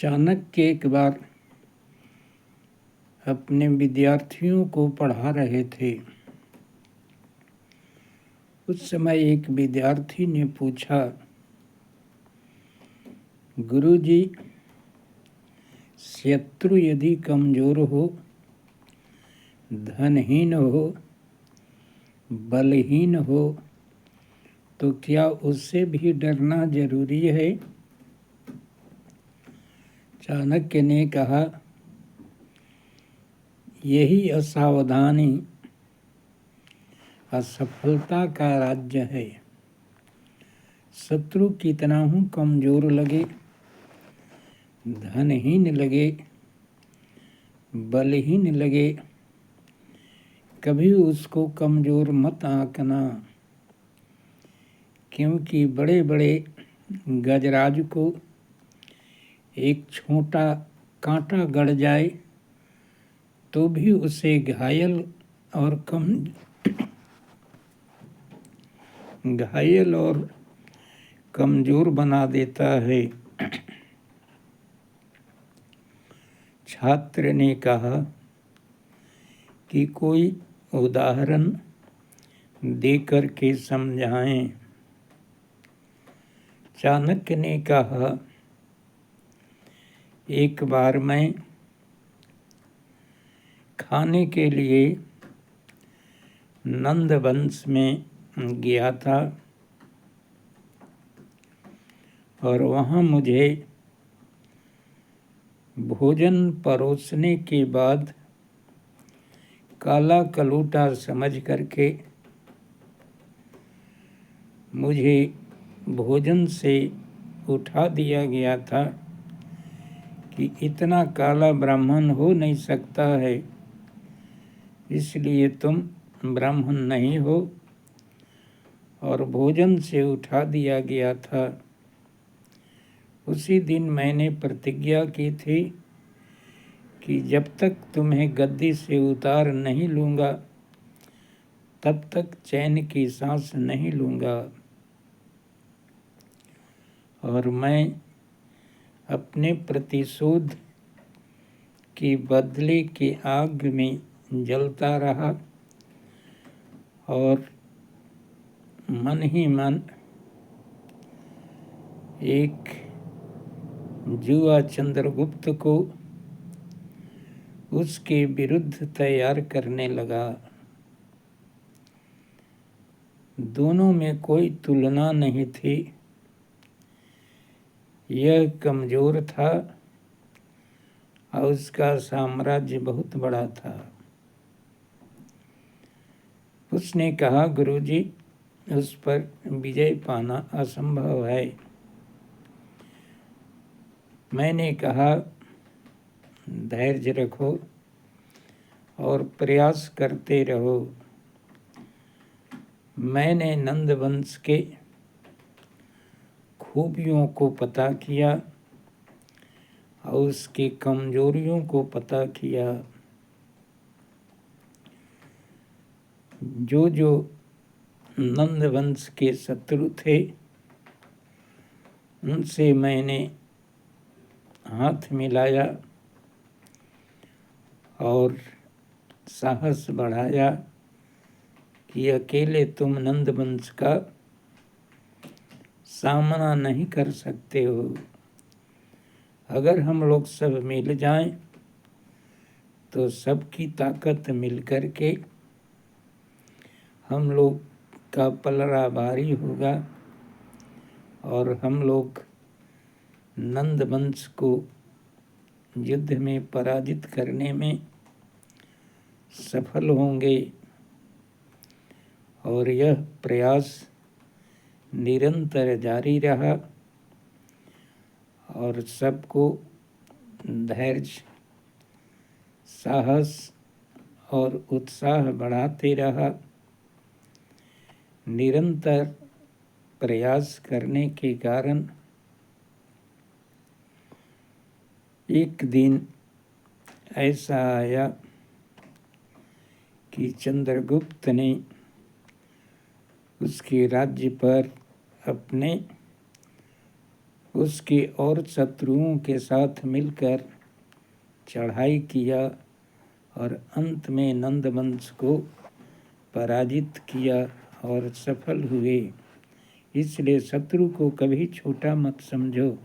चाणक्य एक बार अपने विद्यार्थियों को पढ़ा रहे थे। उस समय एक विद्यार्थी ने पूछा, गुरुजी, शत्रु यदि कमजोर हो, धनहीन हो, बलहीन हो, तो क्या उससे भी डरना जरूरी है? चाणक्य ने कहा, यही असावधानी असफलता का राज्य है। शत्रु कितना हूँ कमजोर लगे, धनहीन लगे, बलहीन लगे, कभी उसको कमजोर मत आंकना, क्योंकि बड़े बड़े गजराज को एक छोटा कांटा गड़ जाए तो भी उसे घायल और कमजोर बना देता है। छात्र ने कहा कि कोई उदाहरण देकर के समझाएं। चाणक्य ने कहा, एक बार मैं खाने के लिए नंदवंश में गया था और वहाँ मुझे भोजन परोसने के बाद काला कलूटा समझ करके मुझे भोजन से उठा दिया गया था कि इतना काला ब्राह्मण हो नहीं सकता है, इसलिए तुम ब्राह्मण नहीं हो, और भोजन से उठा दिया गया था। उसी दिन मैंने प्रतिज्ञा की थी कि जब तक तुम्हें गद्दी से उतार नहीं लूँगा तब तक चैन की सांस नहीं लूँगा। और मैं अपने प्रतिशोध की बदले की आग में जलता रहा और मन ही मन एक जुआ चंद्रगुप्त को उसके विरुद्ध तैयार करने लगा। दोनों में कोई तुलना नहीं थी। यह कमजोर था और उसका साम्राज्य बहुत बड़ा था। उसने कहा, गुरुजी, उस पर विजय पाना असंभव है। मैंने कहा, धैर्य रखो और प्रयास करते रहो। मैंने नंदवंश के खूबियों को पता किया और उसकी कमजोरियों को पता किया। जो जो नंदवंश के शत्रु थे उनसे मैंने हाथ मिलाया और साहस बढ़ाया कि अकेले तुम नंदवंश का सामना नहीं कर सकते हो। अगर हम लोग सब मिल जाएं तो सबकी ताकत मिलकर के हम लोग का पलड़ा भारी होगा और हम लोग नंदवंश को युद्ध में पराजित करने में सफल होंगे। और यह प्रयास निरंतर जारी रहा और सबको धैर्य, साहस और उत्साह बढ़ाते रहा। निरंतर प्रयास करने के कारण एक दिन ऐसा आया कि चंद्रगुप्त ने उसके राज्य पर अपने उसके और शत्रुओं के साथ मिलकर चढ़ाई किया और अंत में नंद वंश को पराजित किया और सफल हुए। इसलिए शत्रु को कभी छोटा मत समझो।